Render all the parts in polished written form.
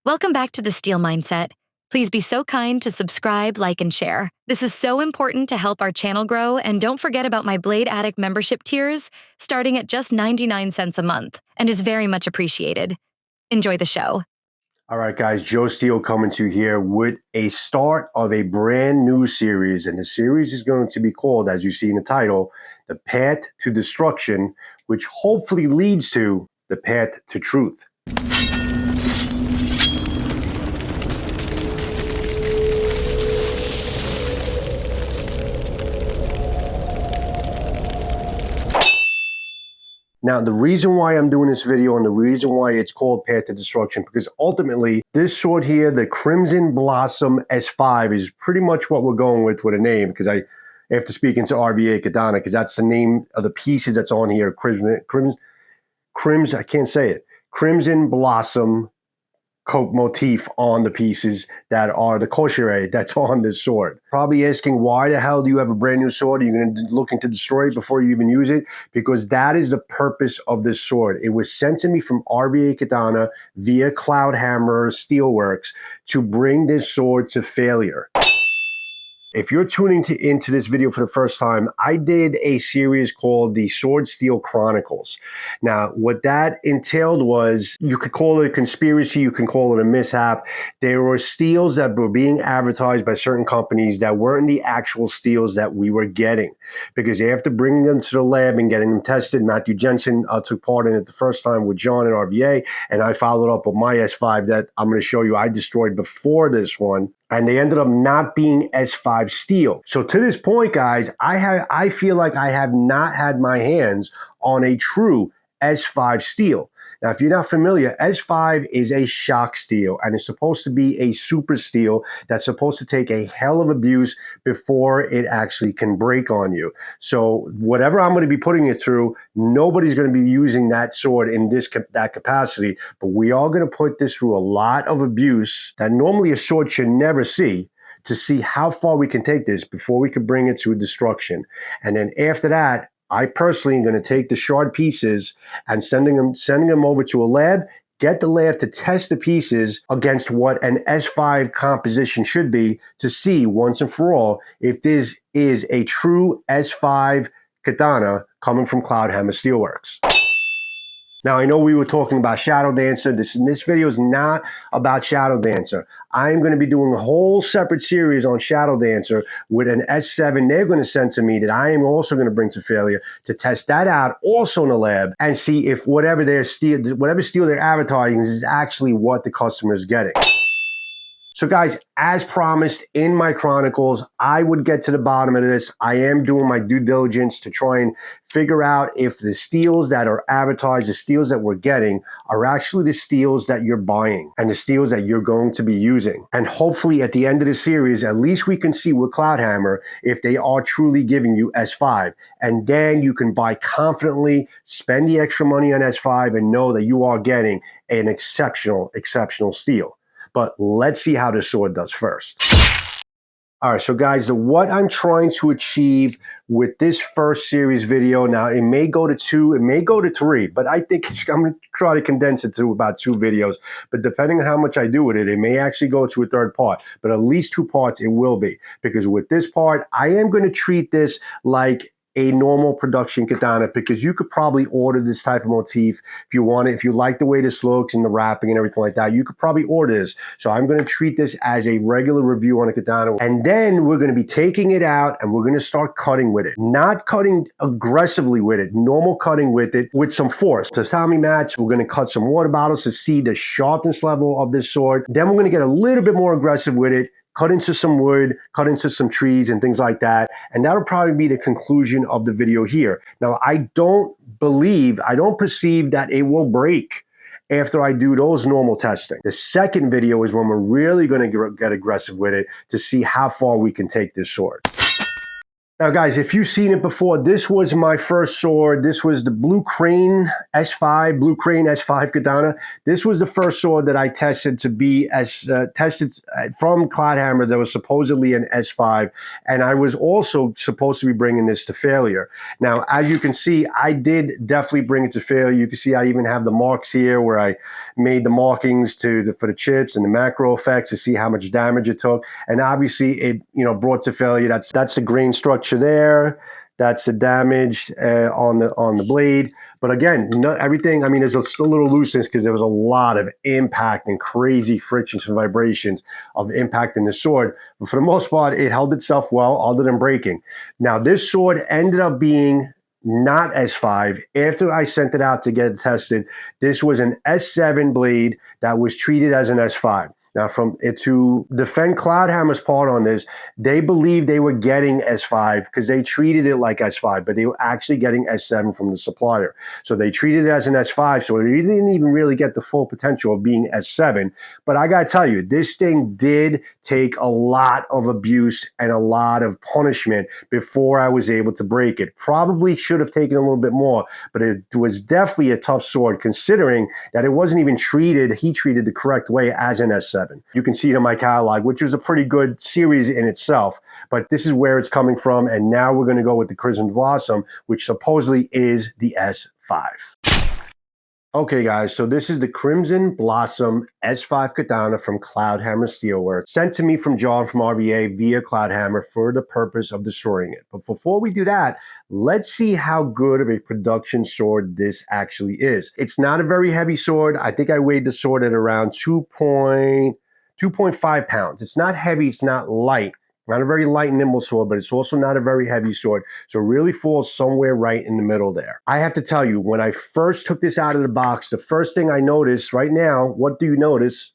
Welcome back to the Steel Mindset. Please be so kind to subscribe, like, and share. This is so important to help our channel grow, and don't forget about my Blade Addict membership tiers, starting at just 99 cents a month, and is very much appreciated. Enjoy the show. All right, guys, Joe Steele coming to you here with a start of a brand new series, and the series is going to be called, as you see in the title, The Path to Destruction, which hopefully leads to the path to truth. Now, the reason why I'm doing this video and the reason why it's called Path to Destruction, because ultimately this sword here, the Crimson Blossom S5, is pretty much what we're going with a name, because after speaking to RVA Katana, because that's the name of the pieces that's on here, I can't say it, Crimson Blossom coat motif on the pieces that are the cocheret that's on this sword. Probably asking, why the hell do you have a brand new sword? Are you going to looking to destroy it before you even use it? Because that is the purpose of this sword. It was sent to me from RVA Katana via Cloudhammer'S Steelworks to bring this sword to failure. If you're tuning into this video for the first time, I did a series called the Sword Steel Chronicles. Now, what that entailed was, you could call it a conspiracy, you can call it a mishap. There were steels that were being advertised by certain companies that weren't the actual steels that we were getting. Because after bringing them to the lab and getting them tested, Matthew Jensen took part in it the first time with John and RVA, and I followed up with my S5 that I'm going to show you I destroyed before this one. And they ended up not being S5 steel. So to this point, guys, I feel like I have not had my hands on a true S5 steel. Now, if you're not familiar, S5 is a shock steel, and it's supposed to be a super steel that's supposed to take a hell of abuse before it actually can break on you. So whatever I'm going to be putting it through, nobody's going to be using that sword in that capacity, but we are going to put this through a lot of abuse that normally a sword should never see, to see how far we can take this before we can bring it to destruction. And then after that, I personally am going to take the shard pieces and sending them over to a lab, get the lab to test the pieces against what an S5 composition should be, to see once and for all if this is a true S5 katana coming from Cloudhammer'S Steelworks. Now, I know we were talking about Shadow Dancer. This video is not about Shadow Dancer. I'm going to be doing a whole separate series on Shadow Dancer with an S7 they're going to send to me that I am also going to bring to failure, to test that out also in the lab and see if whatever steel they're advertising is actually what the customer is getting. So guys, as promised in my chronicles, I would get to the bottom of this. I am doing my due diligence to try and figure out if the steels that are advertised, the steels that we're getting, are actually the steels that you're buying and the steels that you're going to be using. And hopefully at the end of the series, at least we can see with Cloudhammer if they are truly giving you S5. And then you can buy confidently, spend the extra money on S5, and know that you are getting an exceptional steel. But let's see how this sword does first. All right, so guys, what I'm trying to achieve with this first series video, now it may go to 2, it may go to 3, but I think I'm going to try to condense it to about 2 videos. But depending on how much I do with it, it may actually go to a 3rd part, but at least 2 parts it will be. Because with this part, I am going to treat this like a normal production katana, because you could probably order this type of motif if you want it. If you like the way this looks and the wrapping and everything like that, you could probably order this. So I'm going to treat this as a regular review on a katana, and then we're going to be taking it out and we're going to start cutting with it. Not cutting aggressively with it, normal cutting with it with some force. So Tommy mats, we're going to cut some water bottles to see the sharpness level of this sword. Then we're going to get a little bit more aggressive with it, cut into some wood, cut into some trees and things like that. And that'll probably be the conclusion of the video here. Now, I don't perceive that it will break after I do those normal testing. The second video is when we're really going to get aggressive with it to see how far we can take this sword. Now, guys, if you've seen it before, this was my first sword. This was the Blue Crane S5 Katana. This was the first sword that I tested to be tested from Cloudhammer that was supposedly an S5, and I was also supposed to be bringing this to failure. Now, as you can see, I did definitely bring it to failure. You can see I even have the marks here where I made the markings for the chips and the macro effects to see how much damage it took, and obviously it brought to failure. That's the grain structure there. That's the damage on the blade. But again, not everything. I mean, there's still a little looseness because there was a lot of impact and crazy frictions and vibrations of impact in the sword. But for the most part, it held itself well, other than breaking. Now, this sword ended up being not S5. After I sent it out to get it tested, this was an S7 blade that was treated as an S5. Now, to defend Cloudhammer's part on this, they believed they were getting S5 because they treated it like S5, but they were actually getting S7 from the supplier. So they treated it as an S5, so they didn't even really get the full potential of being S7. But I got to tell you, this thing did take a lot of abuse and a lot of punishment before I was able to break it. Probably should have taken a little bit more, but it was definitely a tough sword considering that it wasn't even treated the correct way as an S7. You can see it in my catalog, which was a pretty good series in itself, but this is where it's coming from, and now we're going to go with the Crimson Blossom, which supposedly is the S5. Okay, guys, so this is the Crimson Blossom S5 Katana from Cloudhammer Steelworks, sent to me from John from RVA via Cloudhammer for the purpose of destroying it. But before we do that, let's see how good of a production sword this actually is. It's not a very heavy sword. I think I weighed the sword at around 2.5 pounds. It's not heavy, it's not light. Not a very light and nimble sword, but it's also not a very heavy sword. So it really falls somewhere right in the middle there. I have to tell you, when I first took this out of the box, the first thing I noticed right now, what do you notice?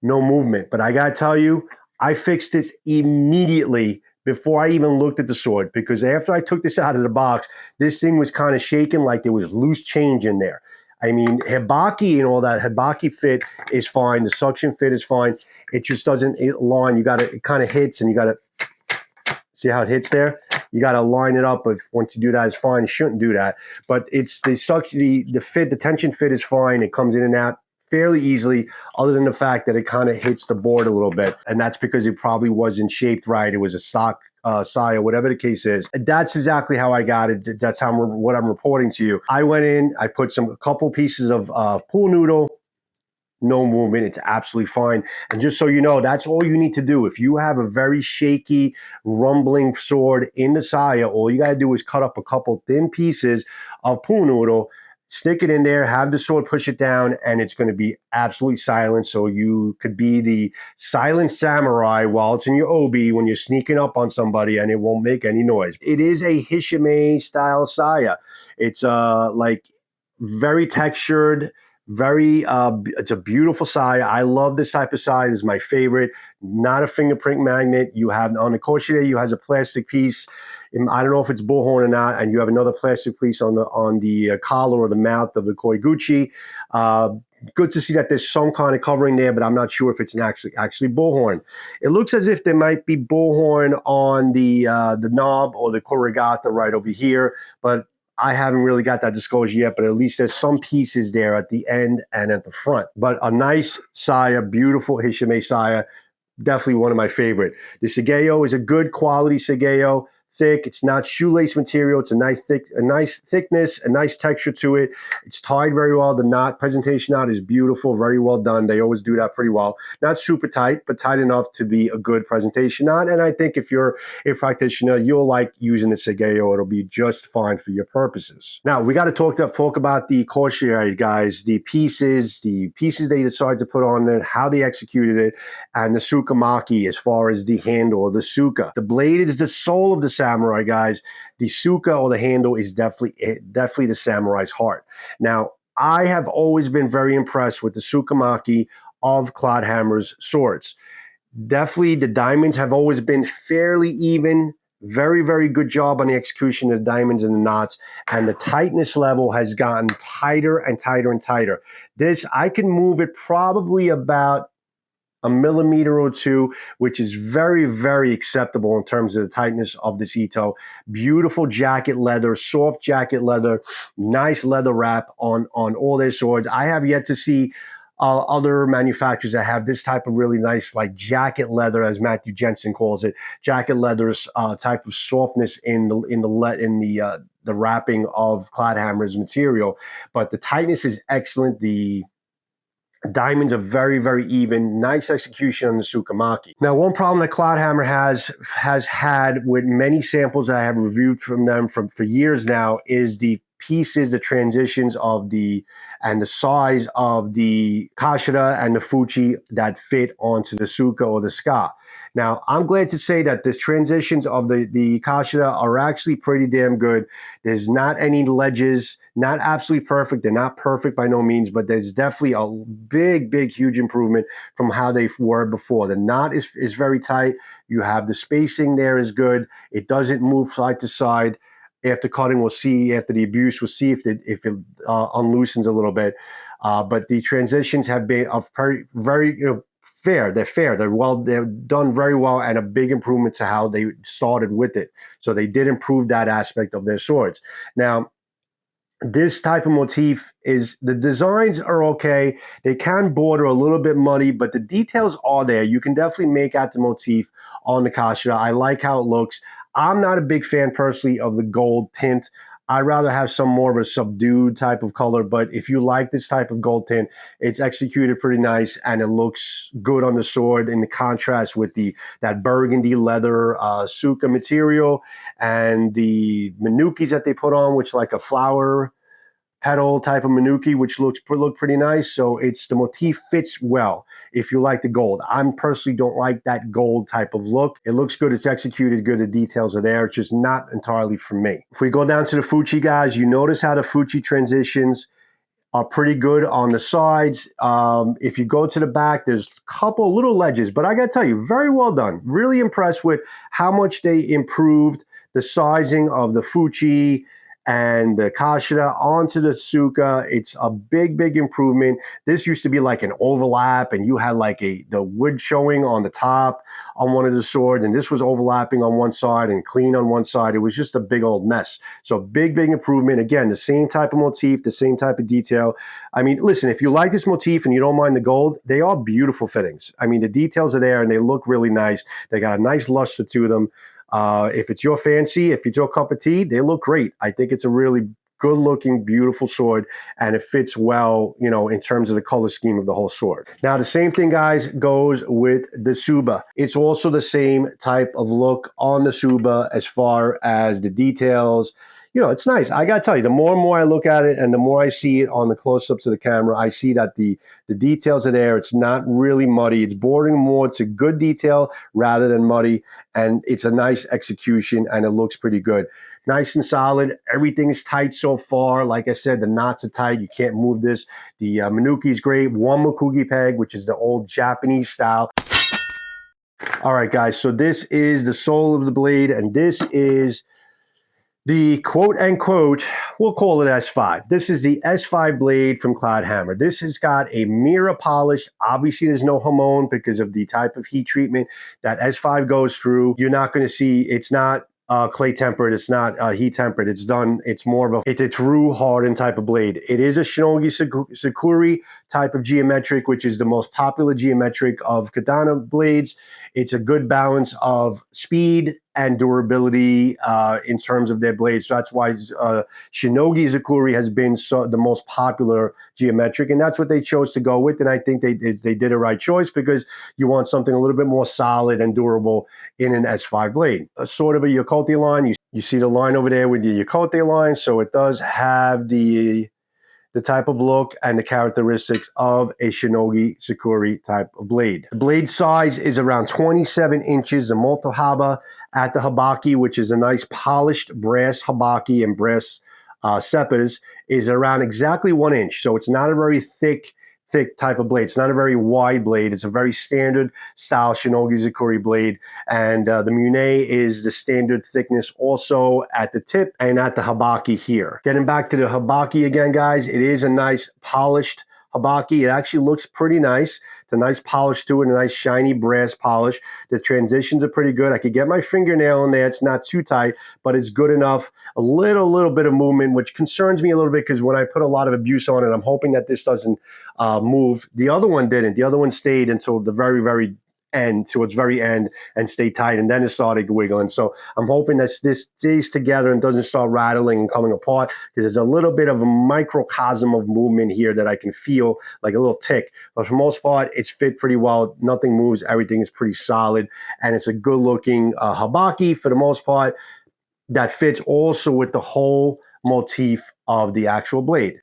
No movement. But I got to tell you, I fixed this immediately before I even looked at the sword, because after I took this out of the box, this thing was kind of shaking like there was loose change in there. I mean, Hibaki and all that, Hibaki fit is fine. The suction fit is fine. It just doesn't line. It kind of hits, and you got to see how it hits there. You got to line it up. If once you do that, it's fine. You shouldn't do that. But it's the suction, the fit, the tension fit is fine. It comes in and out fairly easily, other than the fact that it kind of hits the board a little bit, and that's because it probably wasn't shaped right. It was a stock Saya, whatever the case is. That's exactly how I got it. That's what I'm reporting to you. I went in, I put a couple pieces of pool noodle, no movement. It's absolutely fine. And just so you know, that's all you need to do. If you have a very shaky, rumbling sword in the Saya, all you got to do is cut up a couple thin pieces of pool noodle, stick it in there, have the sword push it down, and it's going to be absolutely silent. So you could be the silent samurai while it's in your obi when you're sneaking up on somebody, and it won't make any noise. It is a Hishime style Saya. It's like very textured, it's a beautiful Saya. I love this type of Saya. It's my favorite. Not a fingerprint magnet. You have on the Koshide, you has a plastic piece. I don't know if it's bullhorn or not, and you have another plastic piece on the collar or the mouth of the Koiguchi. Good to see that there's some kind of covering there, but I'm not sure if it's actually bullhorn. It looks as if there might be bullhorn on the knob or the Korigata right over here, but I haven't really got that disclosure yet, but at least there's some pieces there at the end and at the front. But a nice Saya, beautiful Hishime Saya, definitely one of my favorite. The Sageo is a good quality Sageo. Thick. It's not shoelace material. It's a nice thickness, a nice texture to it. It's tied very well. The presentation knot is beautiful, very well done. They always do that pretty well. Not super tight, but tight enough to be a good presentation knot. And I think if you're a practitioner, you'll like using the Sageo. It'll be just fine for your purposes. Now we got to talk about the Corsair, guys. The pieces they decided to put on it, how they executed it, and the Sukamaki as far as the handle, the Suka. The blade is the soul of the samurai, guys. The Suka or the handle is definitely the samurai's heart. Now, I have always been very impressed with the Sukamaki of Cloudhammer's swords. Definitely, the diamonds have always been fairly even. Very, very good job on the execution of the diamonds and the knots, and the tightness level has gotten tighter and tighter and tighter. This, I can move it probably about a millimeter or two, which is very, very acceptable in terms of the tightness of this Ito. Beautiful jacket leather, soft jacket leather, nice leather wrap on all their swords. I have yet to see other manufacturers that have this type of really nice, like jacket leather, as Matthew Jensen calls it, jacket leather type of softness in the wrapping of Cloudhammer's material. But the tightness is excellent. The diamonds are very, very even. Nice execution on the Tsukamaki. Now, one problem that Cloudhammer has had with many samples that I have reviewed from them for years now is the pieces, the transitions of the size of the Kashira and the Fuchi that fit onto the Suka or the Ska. Now, I'm glad to say that the transitions of the Kashira are actually pretty damn good. There's not any ledges, not absolutely perfect. They're not perfect by no means, but there's definitely a big, big, huge improvement from how they were before. The knot is very tight. You have the spacing there is good. It doesn't move side to side. After cutting, we'll see, after the abuse, we'll see if it unloosens a little bit. But the transitions have been very fair. They're fair. They're done very well, and a big improvement to how they started with it. So they did improve that aspect of their swords. Now, this type of motif the designs are okay. They can border a little bit muddy, but the details are there. You can definitely make out the motif on the Kashira. I like how it looks. I'm not a big fan personally of the gold tint. I'd rather have some more of a subdued type of color, but if you like this type of gold tint, it's executed pretty nice and it looks good on the sword in the contrast with that burgundy leather Suka material and the Minukis that they put on, which like a flower petal type of Minuki, which look pretty nice. So the motif fits well if you like the gold. I personally don't like that gold type of look. It looks good, it's executed good, the details are there. It's just not entirely for me. If we go down to the Fuchi, guys, you notice how the Fuchi transitions are pretty good on the sides. If you go to the back, there's a couple little ledges, but I gotta tell you, very well done. Really impressed with how much they improved the sizing of the Fuchi and the Kashira onto the Suka. It's a big, big improvement. This used to be like an overlap, and you had like the wood showing on the top on one of the swords, and this was overlapping on one side and clean on one side. It was just a big old mess. So big, big improvement. Again, the same type of motif, the same type of detail. I mean, listen, if you like this motif and you don't mind the gold, they are beautiful fittings. I mean, the details are there and they look really nice. They got a nice luster to them. If it's your fancy, if it's your cup of tea, they look great. I think it's a really good looking, beautiful sword, and it fits well, in terms of the color scheme of the whole sword. Now, the same thing, guys, goes with the Suba. It's also the same type of look on the Suba as far as the details. It's nice. I got to tell you, the more and more I look at it and the more I see it on the close-ups of the camera, I see that the details are there. It's not really muddy. It's bordering more to good detail rather than muddy, and it's a nice execution, and it looks pretty good. Nice and solid. Everything is tight so far. Like I said, the knots are tight. You can't move this. The Minuki is great. One Mukugi peg, which is the old Japanese style. All right, guys, so this is the sole of the blade, and this is the quote-unquote, we'll call it S5. This is the S5 blade from Cloudhammer. This has got a mirror polish. Obviously, there's no hamon because of the type of heat treatment that S5 goes through. You're not going to see, it's not clay tempered, it's not heat tempered. It's more of it's a true hardened type of blade. It is a Shinogi Sakuri type of geometric, which is the most popular geometric of katana blades. It's a good balance of speed and durability in terms of their blades. So that's why Shinogi Sakuri has been the most popular geometric, and that's what they chose to go with. And I think they did a right choice because you want something a little bit more solid and durable in an S5 blade. A sort of a Yokote line. You see the line over there with the Yokote line, so it does have the type of look and the characteristics of a Shinogi Sakuri type of blade. The blade size is around 27 inches. The Motohaba at the habaki, which is a nice polished brass habaki and brass seppas, is around exactly 1 inch. So it's not a very thick type of blade. It's not a very wide blade. It's a very standard style Shinogi Sakuri blade. And the Mune is the standard thickness also at the tip and at the habaki here. Getting back to the habaki again, guys, it is a nice polished Habaki. It actually looks pretty nice. It's a nice polish to it, a nice shiny brass polish. The transitions are pretty good. I could get my fingernail in there. It's not too tight, but it's good enough. A little bit of movement, which concerns me a little bit because when I put a lot of abuse on it, I'm hoping that this doesn't move. The other one didn't. The other one stayed until the very end, to its very end, and stay tight, and then it started wiggling. So I'm hoping that this stays together and doesn't start rattling and coming apart, because there's a little bit of a microcosm of movement here that I can feel, like a little tick. But for the most part, it's fit pretty well. Nothing moves. Everything is pretty solid, and it's a good looking habaki for the most part that fits also with the whole motif of the actual blade.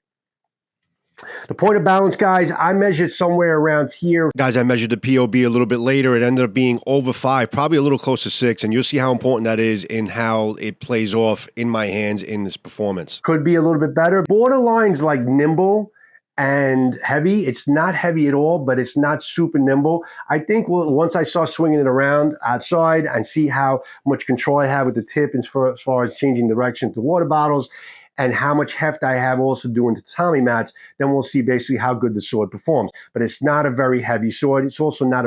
The point of balance, guys, I measured somewhere around here. Guys, I measured the POB a little bit later. It ended up being over 5, probably a little close to 6, and you'll see how important that is in how it plays off in my hands in this performance. Could be a little bit better. Borderline's like nimble and heavy. It's not heavy at all, but it's not super nimble. I think once I start swinging it around outside and see how much control I have with the tip as far as changing direction to water bottles, and how much heft I have also doing the tatami mats, then we'll see basically how good the sword performs. But it's not a very heavy sword. It's also not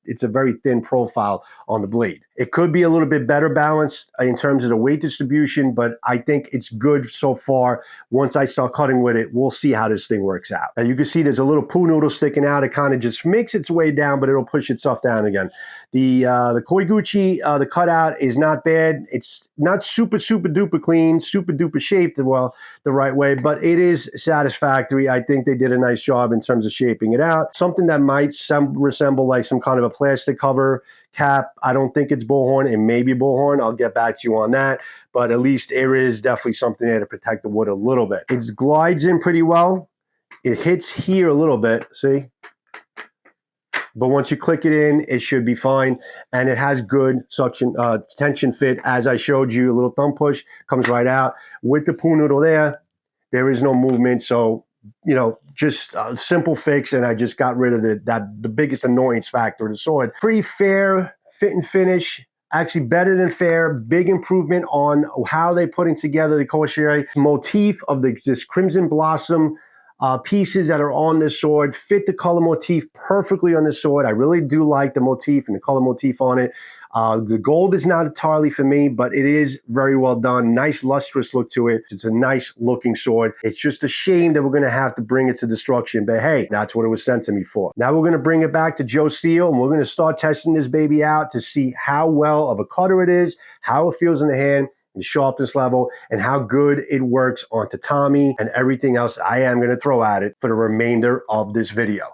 it's a very thin profile on the blade. It could be a little bit better balanced in terms of the weight distribution, but I think it's good so far. Once I start cutting with it, we'll see how this thing works out. Now you can see there's a little poo noodle sticking out. It kind of just makes its way down, but it'll push itself down again. The Koiguchi, the cutout is not bad. It's not super duper clean, super duper shaped well the right way, but it is satisfactory. I think they did a nice job in terms of shaping it out. Something that might resemble like some kind of a plastic cover cap. I don't think it's bullhorn. It may be bullhorn. I'll get back to you on that, but at least there is definitely something there to protect the wood a little bit. It glides in pretty well. It hits here a little bit, see? But once you click it in, it should be fine. And it has good suction, tension fit. As I showed you, a little thumb push comes right out. With the poo noodle there is no movement. So, you know, just a simple fix. And I just got rid of the biggest annoyance factor of the sword. Pretty fair fit and finish. Actually better than fair. Big improvement on how they're putting together the crochet motif of this Crimson Blossom pieces that are on this sword. Fit the color motif perfectly on this sword. I really do like the motif and the color motif on it. The gold is not entirely for me, but it is very well done. Nice lustrous look to it. It's a nice looking sword. It's just a shame that we're going to have to bring it to destruction, but hey, that's what it was sent to me for. Now we're going to bring it back to Joe Steele, and we're going to start testing this baby out to see how well of a cutter it is, how it feels in the hand, the sharpness level, and how good it works on tatami and everything else I am going to throw at it for the remainder of this video.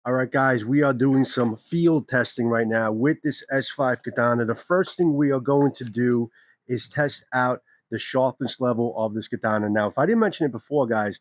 All right, guys, we are doing some field testing right now with this S5 Katana. The first thing we are going to do is test out the sharpness level of this katana. Now, if I didn't mention it before, guys,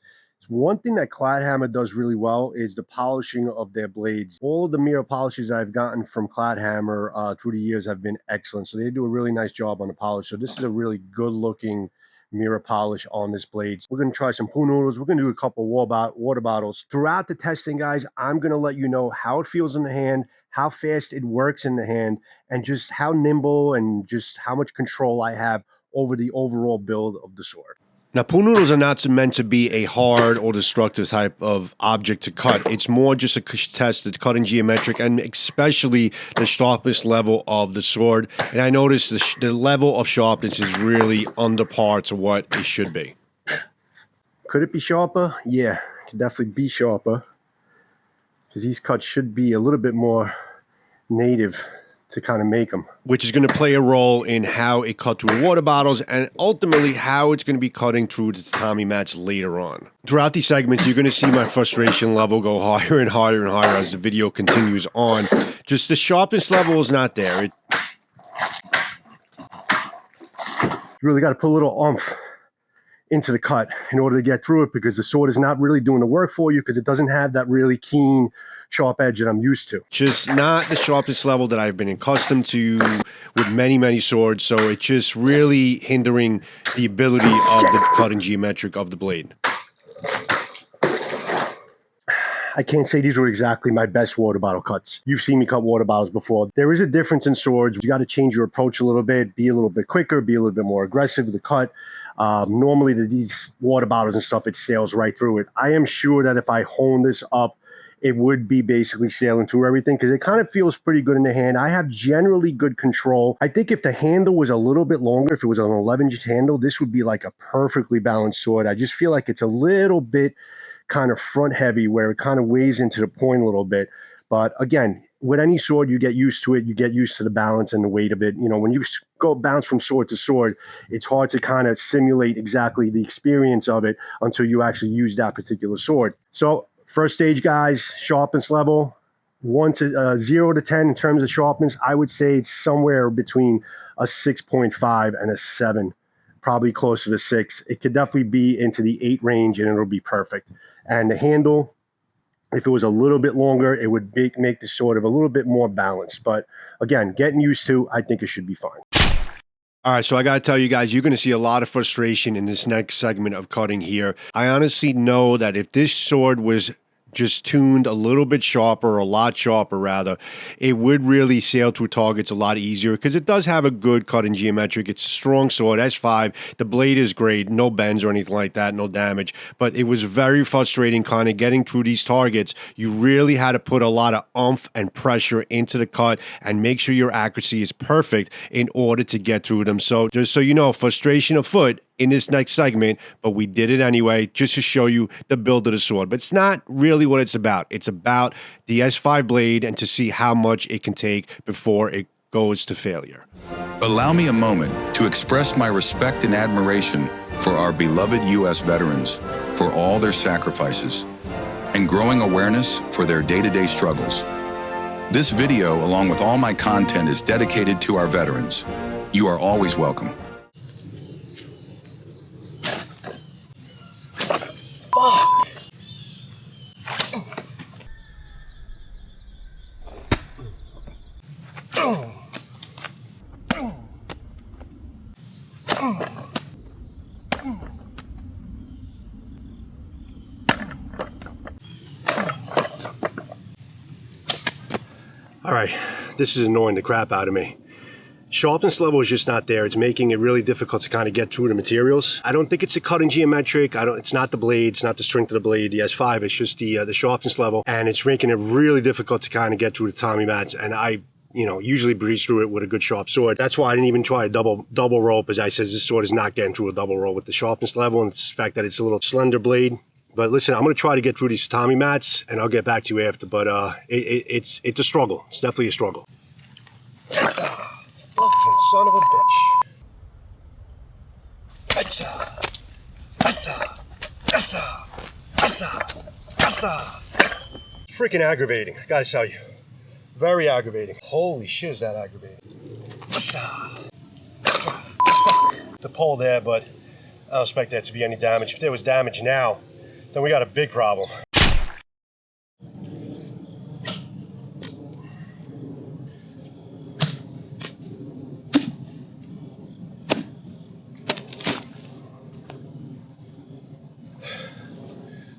one thing that Cloudhammer does really well is the polishing of their blades. All of the mirror polishes I've gotten from Cloudhammer through the years have been excellent. So they do a really nice job on the polish. So this is a really good looking mirror polish on this blade. We're going to try some poo noodles. We're going to do a couple water bottles. Throughout the testing, guys, I'm going to let you know how it feels in the hand, how fast it works in the hand, and just how nimble and just how much control I have over the overall build of the sword. Now, poo noodles are not meant to be a hard or destructive type of object to cut. It's more just a test of cutting geometric and especially the sharpness level of the sword. And I noticed the level of sharpness is really under par to what it should be. Could it be sharper? Yeah, it could definitely be sharper, because these cuts should be a little bit more native to kind of make them. Which is going to play a role in how it cut through water bottles and ultimately how it's going to be cutting through the tatami mats later on. Throughout these segments, you're going to see my frustration level go higher and higher and higher as the video continues on. Just the sharpness level is not there. You really got to put a little oomph into the cut in order to get through it, because the sword is not really doing the work for you because it doesn't have that really keen, sharp edge that I'm used to. Just not the sharpness level that I've been accustomed to with many swords, so it's just really hindering the ability of the cutting geometric of the blade. I can't say these were exactly my best water bottle cuts. You've seen me cut water bottles before. There is a difference in swords. You got to change your approach a little bit, be a little bit quicker, be a little bit more aggressive with the cut. Normally these water bottles and stuff, it sails right through it. I am sure that if I hone this up, it would be basically sailing through everything because it kind of feels pretty good in the hand. I have generally good control. I think if the handle was a little bit longer, if it was an 11-inch handle, this would be like a perfectly balanced sword. I just feel like it's a little bit kind of front heavy where it kind of weighs into the point a little bit. But again, with any sword, you get used to it. You get used to the balance and the weight of it. You know, when you go bounce from sword to sword, it's hard to kind of simulate exactly the experience of it until you actually use that particular sword. So first stage, guys, sharpness level, 0 to 10 in terms of sharpness. I would say it's somewhere between a 6.5 and a 7, probably closer to 6. It could definitely be into the 8 range and it'll be perfect. And the handle, if it was a little bit longer, it would make the sword of a little bit more balanced. But again, getting used to, I think it should be fine. All right, so I got to tell you guys, you're going to see a lot of frustration in this next segment of cutting here. I honestly know that if this sword was just tuned a little bit sharper, or a lot sharper rather, it would really sail through targets a lot easier because it does have a good cut in geometric. It's a strong sword, S5. The blade is great, no bends or anything like that, no damage. But it was very frustrating kind of getting through these targets. You really had to put a lot of oomph and pressure into the cut and make sure your accuracy is perfect in order to get through them. So just so you know, frustration afoot in this next segment, but we did it anyway just to show you the build of the sword. But it's not really what it's about. It's about the S5 blade and to see how much it can take before it goes to failure. Allow me a moment to express my respect and admiration for our beloved U.S. veterans for all their sacrifices and growing awareness for their day-to-day struggles. This video, along with all my content, is dedicated to our veterans. You are always welcome. All right, this is annoying the crap out of me. Sharpness level is just not there. It's making it really difficult to kind of get through the materials. I don't think it's the cutting geometric. It's not the blade. It's not the strength of the blade, the S5. It's just the sharpness level. And it's making it really difficult to kind of get through the Tommy mats. And I usually breeze through it with a good sharp sword. That's why I didn't even try a double roll, because I says this sword is not getting through a double roll with the sharpness level and the fact that it's a little slender blade. But listen, I'm going to try to get through these Tommy mats, and I'll get back to you after. But it's a struggle. It's definitely a struggle. Fucking son of a bitch. Freaking aggravating, I gotta tell you. Very aggravating. Holy shit, is that aggravating. The pole there, but I don't expect that to be any damage. If there was damage now, then we got a big problem.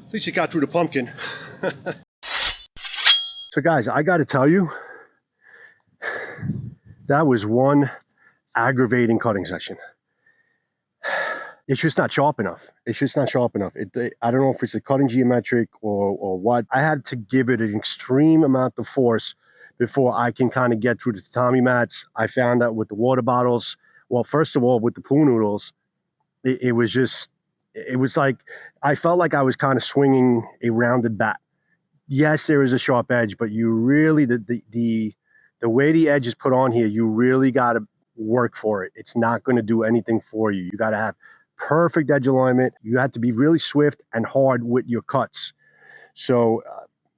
At least it got through the pumpkin. So guys, I got to tell you, that was one aggravating cutting session. It's just not sharp enough. It's just not sharp enough. I don't know if it's the cutting geometric or what. I had to give it an extreme amount of force before I can kind of get through the tatami mats. I found out with the water bottles. Well, first of all, with the pool noodles, it was like, I felt like I was kind of swinging a rounded bat. Yes, there is a sharp edge, but you really, the way the edge is put on here, you really got to work for it. It's not going to do anything for you. You got to have perfect edge alignment. You have to be really swift and hard with your cuts. So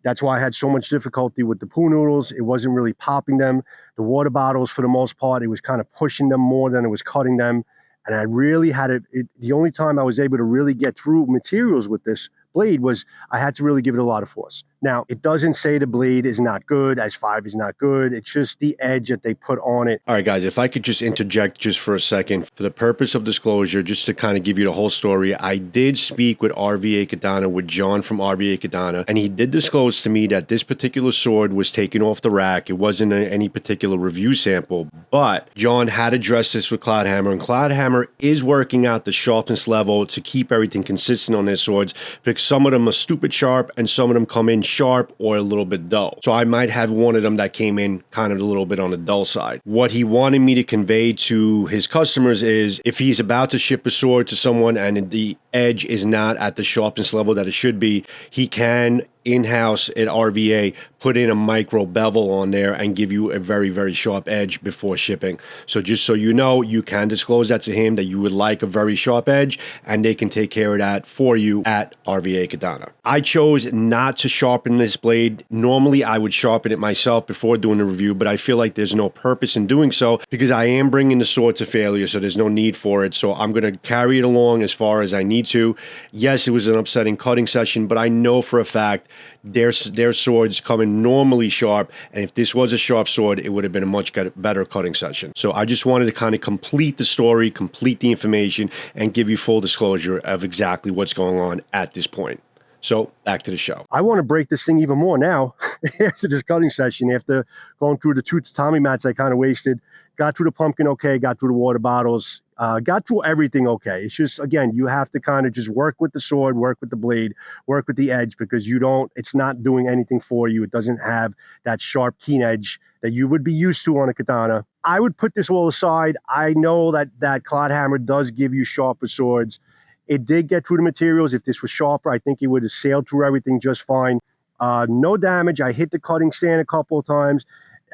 that's why I had so much difficulty with the pool noodles. It wasn't really popping them. The water bottles, for the most part, it was kind of pushing them more than it was cutting them. And I really had the only time I was able to really get through materials with this blade was I had to really give it a lot of force. Now, it doesn't say the blade is not good, S5 is not good. It's just the edge that they put on it. All right, guys, if I could just interject just for a second, for the purpose of disclosure, just to kind of give you the whole story, I did speak with RVA Katana, with John from RVA Katana, and he did disclose to me that this particular sword was taken off the rack. It wasn't any particular review sample, but John had addressed this with Cloudhammer, and Cloudhammer is working out the sharpness level to keep everything consistent on their swords, because some of them are stupid sharp and some of them come in sharp or a little bit dull. So I might have one of them that came in kind of a little bit on the dull side. What he wanted me to convey to his customers is, if he's about to ship a sword to someone and the edge is not at the sharpness level that it should be, he can in-house at RVA put in a micro bevel on there and give you a very, very sharp edge before shipping. So just so you know, you can disclose that to him that you would like a very sharp edge, and they can take care of that for you at RVA Katana. I chose not to sharpen this blade. Normally I would sharpen it myself before doing the review, but I feel like there's no purpose in doing so because I am bringing the sword to failure, so there's no need for it. So I'm going to carry it along as far as I need to. Yes, it was an upsetting cutting session, but I know for a fact their swords come in normally sharp, and if this was a sharp sword, it would have been a much better cutting session. So I just wanted to kind of complete the story, complete the information, and give you full disclosure of exactly what's going on at this point. So back to the show. I want to break this thing even more now after this cutting session, after going through the 2 tatami mats I kind of wasted, got through the pumpkin okay, got through the water bottles, got through everything okay. It's just, again, you have to kind of just work with the sword, work with the blade, work with the edge, because it's not doing anything for you. It doesn't have that sharp, keen edge that you would be used to on a katana. I would put this all aside. I know that Cloudhammer does give you sharper swords. It did get through the materials. If this was sharper, I think it would have sailed through everything just fine. No damage. I hit the cutting stand a couple of times.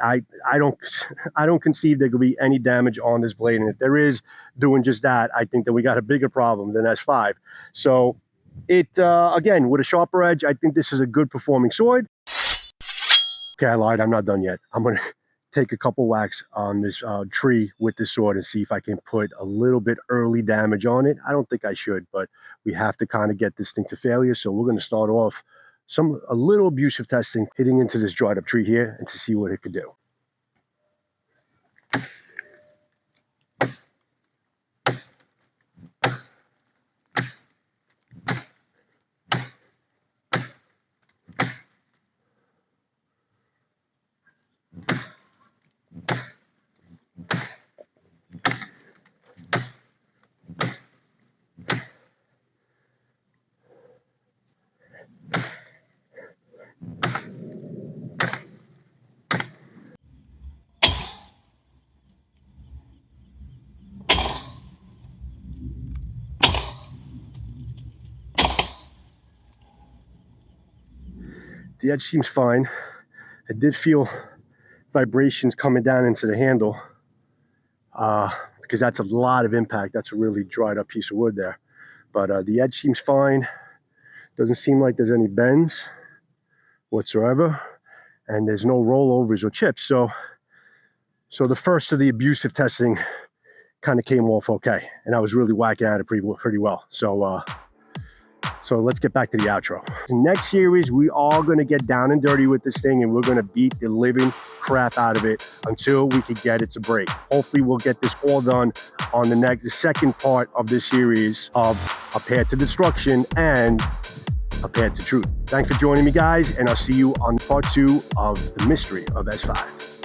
I don't conceive there could be any damage on this blade. And if there is, doing just that, I think that we got a bigger problem than S5. So it, again, with a sharper edge, I think this is a good performing sword. Okay, I lied. I'm not done yet. I'm going to take a couple whacks on this tree with this sword and see if I can put a little bit early damage on it. I don't think I should, but we have to kind of get this thing to failure. So we're going to start off a little abusive testing, hitting into this dried up tree here and to see what it could do. The edge seems fine. I did feel vibrations coming down into the handle because that's a lot of impact. That's a really dried up piece of wood there. But the edge seems fine. Doesn't seem like there's any bends whatsoever. And there's no rollovers or chips. So the first of the abusive testing kind of came off okay. And I was really whacking at it pretty well. So let's get back to the outro. Next series, we are going to get down and dirty with this thing, and we're going to beat the living crap out of it until we can get it to break. Hopefully we'll get this all done on the second part of this series of A Path to Destruction and A Path to Truth. Thanks for joining me, guys, and I'll see you on part 2 of The Mystery of S5.